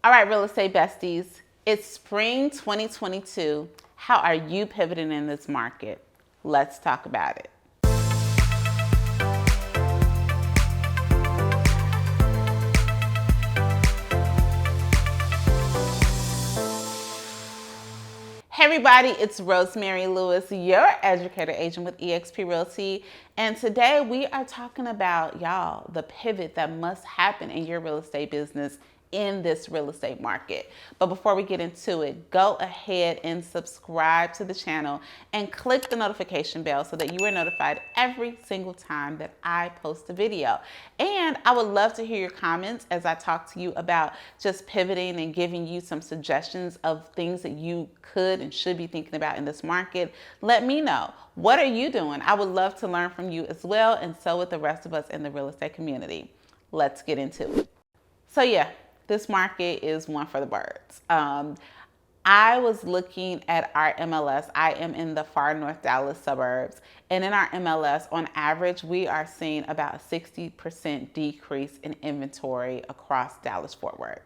All right, real estate besties, it's spring 2022. How are you pivoting in this market? Let's talk about it. Hey everybody, it's Rosemary Lewis, your educator agent with eXp Realty. And today we are talking about, y'all, the pivot that must happen in your real estate business in this real estate market. But before we get into it, go ahead and subscribe to the channel and click the notification bell so that you are notified every single time that I post a video. And I would love to hear your comments as I talk to you about just pivoting and giving you some suggestions of things that you could and should be thinking about in this market. Let me know. What are you doing? I would love to learn from you as well, and so with the rest of us in the real estate community. Let's get into it. So yeah, this market is one for the birds. I was looking at our MLS. I am in the far North Dallas suburbs. And in our MLS, on average, we are seeing about a 60% decrease in inventory across Dallas-Fort Worth.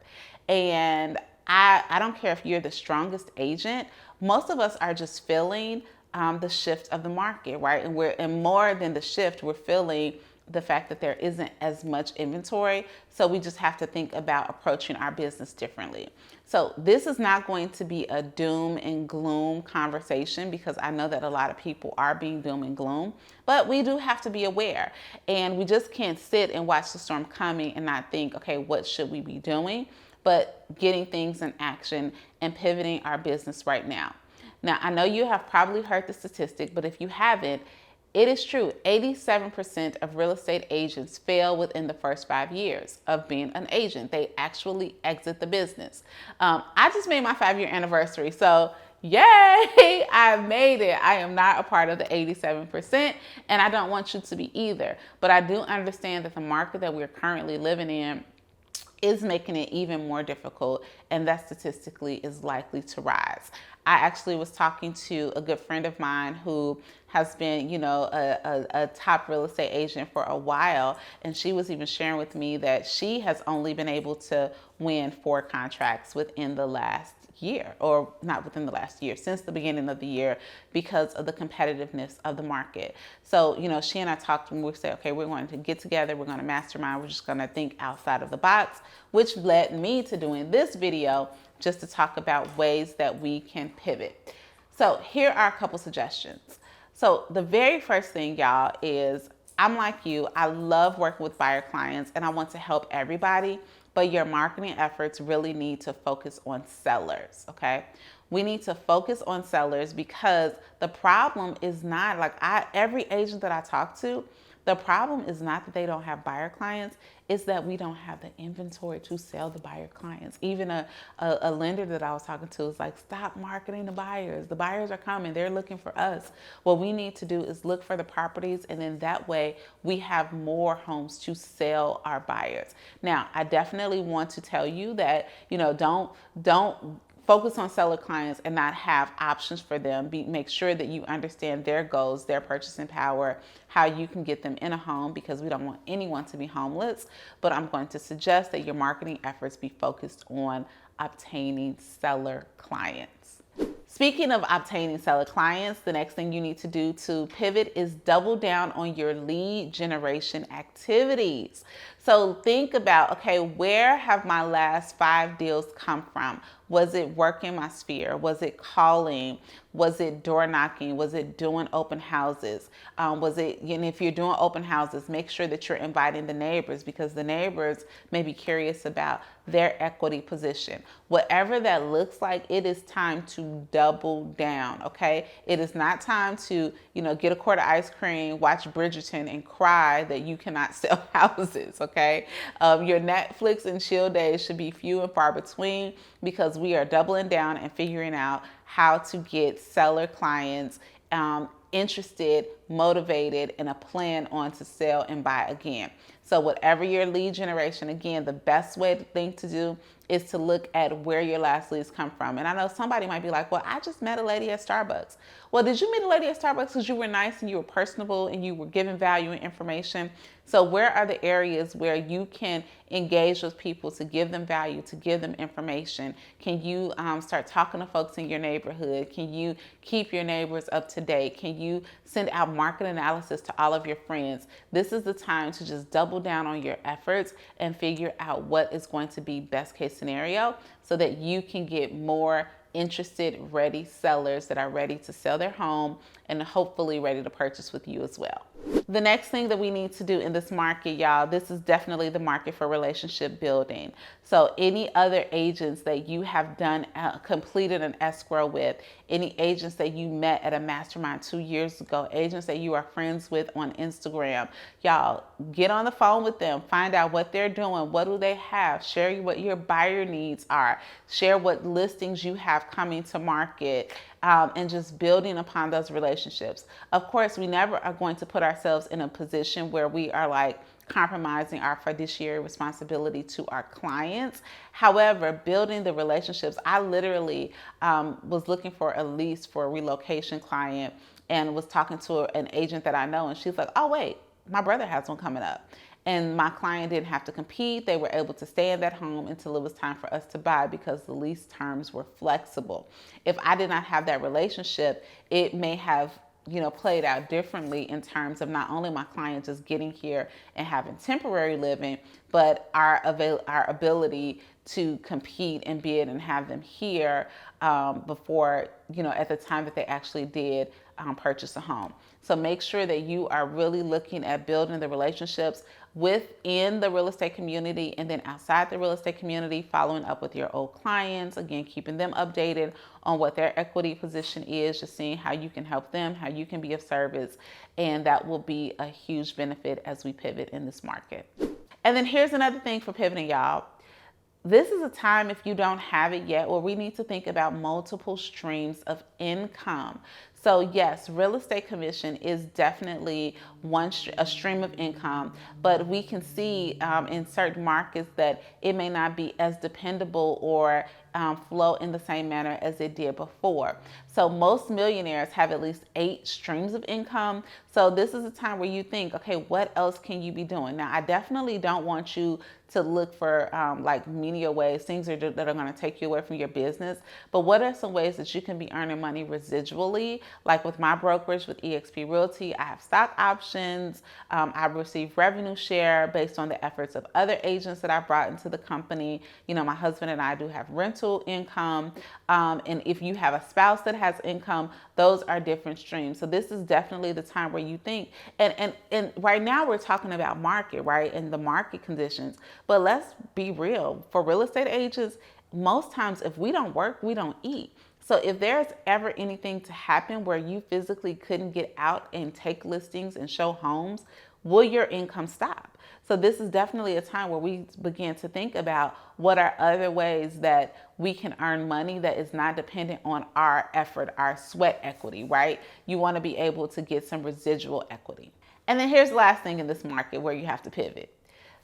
And I don't care if you're the strongest agent, most of us are just feeling the shift of the market, right? And more than the shift, we're feeling the fact that there isn't as much inventory. So we just have to think about approaching our business differently. So this is not going to be a doom and gloom conversation, because I know that a lot of people are being doom and gloom, but we do have to be aware, and we just can't sit and watch the storm coming and not think, okay, what should we be doing? But getting things in action and pivoting our business right now. Now, I know you have probably heard the statistic, but if you haven't, it is true. 87% of real estate agents fail within the first 5 years of being an agent. They actually exit the business. I just made my 5-year anniversary, so yay, I made it. I am not a part of the 87%, and I don't want you to be either. But I do understand that the market that we're currently living in is making it even more difficult, and that statistically is likely to rise. I actually was talking to a good friend of mine who has been, a top real estate agent for a while, and she was even sharing with me that she has only been able to win 4 contracts within the last year, or not within the last year, since the beginning of the year, because of the competitiveness of the market. So, she and I talked, and we said, okay, we're going to get together, we're going to mastermind, we're just going to think outside of the box, which led me to doing this video just to talk about ways that we can pivot. So here are a couple suggestions. So the very first thing, y'all, is I'm like you. I love working with buyer clients, and I want to help everybody, but your marketing efforts really need to focus on sellers, okay? We need to focus on sellers, because the problem is not every agent that I talk to, the problem is not that they don't have buyer clients, it's that we don't have the inventory to sell the buyer clients. Even a lender that I was talking to was like, stop marketing the buyers. The buyers are coming, they're looking for us. What we need to do is look for the properties, and then that way we have more homes to sell our buyers. Now, I definitely want to tell you that, don't focus on seller clients and not have options for them. Make sure that you understand their goals, their purchasing power, how you can get them in a home, because we don't want anyone to be homeless. But I'm going to suggest that your marketing efforts be focused on obtaining seller clients. Speaking of obtaining seller clients, the next thing you need to do to pivot is double down on your lead generation activities. So think about, okay, where have my last 5 deals come from? Was it work in my sphere? Was it calling? Was it door knocking? Was it doing open houses? And if you're doing open houses, make sure that you're inviting the neighbors, because the neighbors may be curious about their equity position. Whatever that looks like, it is time to double down, okay? It is not time to, get a quart of ice cream, watch Bridgerton, and cry that you cannot sell houses, okay? Your Netflix and chill days should be few and far between, because we are doubling down and figuring out how to get seller clients interested motivated, and a plan on to sell and buy again. So whatever your lead generation, again, the best thing to do is to look at where your last leads come from. And I know somebody might be like, well, I just met a lady at Starbucks. Well, did you meet a lady at Starbucks because you were nice and you were personable and you were giving value and information? So where are the areas where you can engage with people to give them value, to give them information? Can you start talking to folks in your neighborhood? Can you keep your neighbors up to date? Can you send out market analysis to all of your friends? This is the time to just double down on your efforts and figure out what is going to be best case scenario so that you can get more interested, ready sellers that are ready to sell their home and hopefully ready to purchase with you as well. The next thing that we need to do in this market, y'all, this is definitely the market for relationship building. So any other agents that you have done, completed an escrow with, any agents that you met at a mastermind 2 years ago, agents that you are friends with on Instagram, y'all, get on the phone with them, find out what they're doing, what do they have, share what your buyer needs are, share what listings you have coming to market, and just building upon those relationships. Of course, we never are going to put ourselves in a position where we are like compromising our fiduciary responsibility to our clients. However, building the relationships, I literally was looking for a lease for a relocation client and was talking to an agent that I know, and she's like, oh wait, my brother has one coming up. And my client didn't have to compete. They were able to stay in that home until it was time for us to buy because the lease terms were flexible. If I did not have that relationship, it may have played out differently in terms of not only my client just getting here and having temporary living, but our ability to compete and bid and have them here before, at the time that they actually did purchase a home. So make sure that you are really looking at building the relationships within the real estate community and then outside the real estate community, following up with your old clients, again, keeping them updated on what their equity position is, just seeing how you can help them, how you can be of service, and that will be a huge benefit as we pivot in this market. And then here's another thing for pivoting, y'all. This is a time, if you don't have it yet, where we need to think about multiple streams of income. So yes, real estate commission is definitely a stream of income, but we can see in certain markets that it may not be as dependable or flow in the same manner as it did before. So most millionaires have at least 8 streams of income. So this is a time where you think, okay, what else can you be doing? Now, I definitely don't want you to look for like menial ways, things that are going to take you away from your business. But what are some ways that you can be earning money residually? Like with my brokerage with eXp Realty, I have stock options. I receive revenue share based on the efforts of other agents that I brought into the company. My husband and I do have rental income. And if you have a spouse that has income, those are different streams. So this is definitely the time where you think, and right now we're talking about market, right? And the market conditions. But let's be real. For real estate agents, most times if we don't work, we don't eat. So if there's ever anything to happen where you physically couldn't get out and take listings and show homes, will your income stop? So this is definitely a time where we begin to think about what are other ways that we can earn money that is not dependent on our effort, our sweat equity, right? You want to be able to get some residual equity. And then here's the last thing in this market where you have to pivot.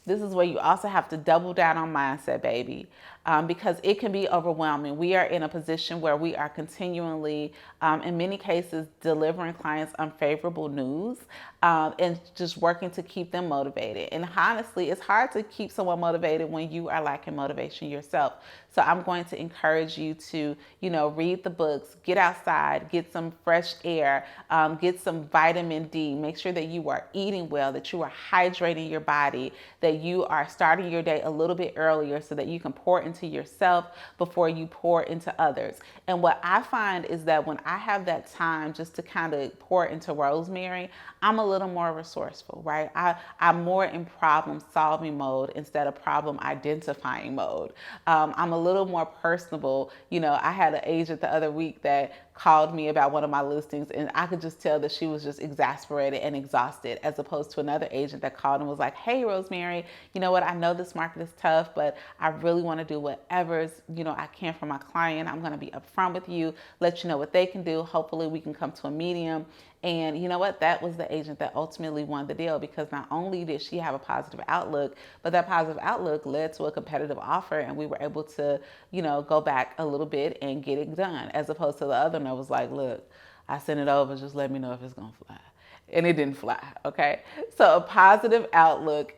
This is where you also have to double down on mindset, baby, because it can be overwhelming. We are in a position where we are continually, in many cases, delivering clients unfavorable news and just working to keep them motivated. And honestly, it's hard to keep someone motivated when you are lacking motivation yourself. So I'm going to encourage you to, read the books, get outside, get some fresh air, get some vitamin D, make sure that you are eating well, that you are hydrating your body, that you are starting your day a little bit earlier so that you can pour into yourself before you pour into others. And what I find is that when I have that time just to kind of pour into Rosemary, I'm a little more resourceful, right? I'm more in problem solving mode instead of problem identifying mode. I'm a little more personable. I had an agent the other week that called me about one of my listings, and I could just tell that she was just exasperated and exhausted, as opposed to another agent that called and was like, hey, Rosemary, you know what? I know this market is tough, but I really want to do whatever I can for my client. I'm going to be upfront with you, let you know what they can do. Hopefully we can come to a medium And you know what? That was the agent that ultimately won the deal, because not only did she have a positive outlook, but that positive outlook led to a competitive offer, and we were able to, go back a little bit and get it done, as opposed to the other one that was like, look, I sent it over, just let me know if it's gonna fly. And it didn't fly, okay? So a positive outlook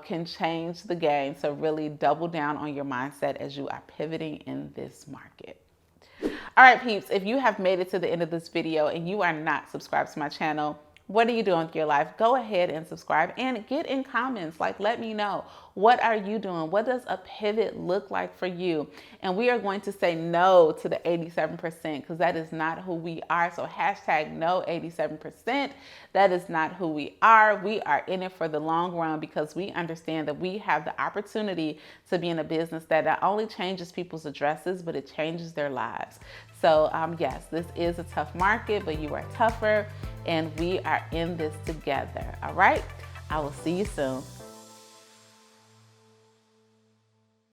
can change the game. So really double down on your mindset as you are pivoting in this market. All right, peeps, if you have made it to the end of this video and you are not subscribed to my channel, what are you doing with your life? Go ahead and subscribe and get in comments. Like, let me know, what are you doing? What does a pivot look like for you? And we are going to say no to the 87%, because that is not who we are. So hashtag no 87%. That is not who we are. We are in it for the long run, because we understand that we have the opportunity to be in a business that not only changes people's addresses, but it changes their lives. So yes, this is a tough market, but you are tougher, and we are in this together. All right. I will see you soon.